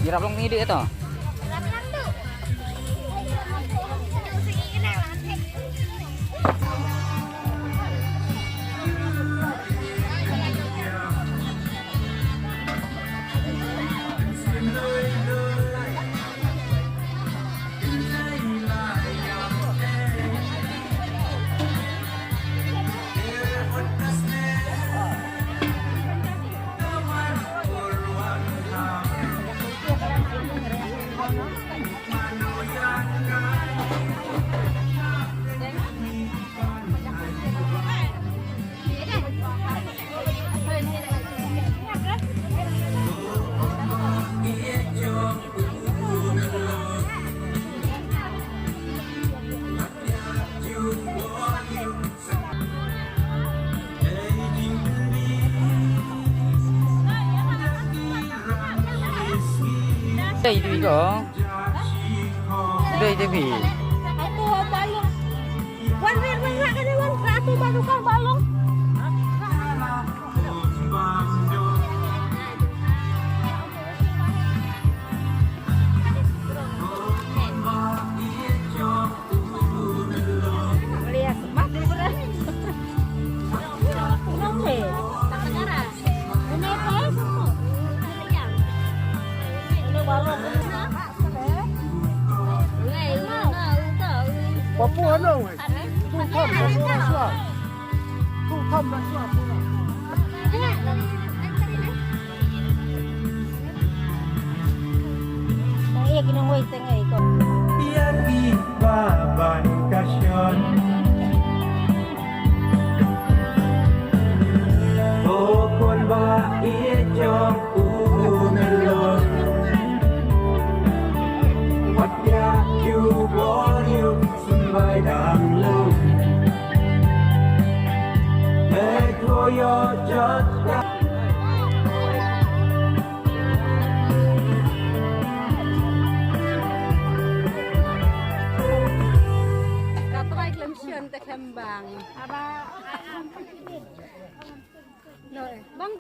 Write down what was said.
Dirap long ngide itu. Đây thì có đây thì vì balong. Wan wan wan ka wan satu baru kang balong. Lihat mak bener. Nong deh. Tak negara. Ini apa? Ini balong. Papua đâu rồi? Thu thăm là xóa. Thu thăm là xóa. Iya kinungoy tengay ko. Yaki babangkasyon O kon ba ichong unalon What ya you born you sunbay dang lung Hey koyo jot Kembang. Aba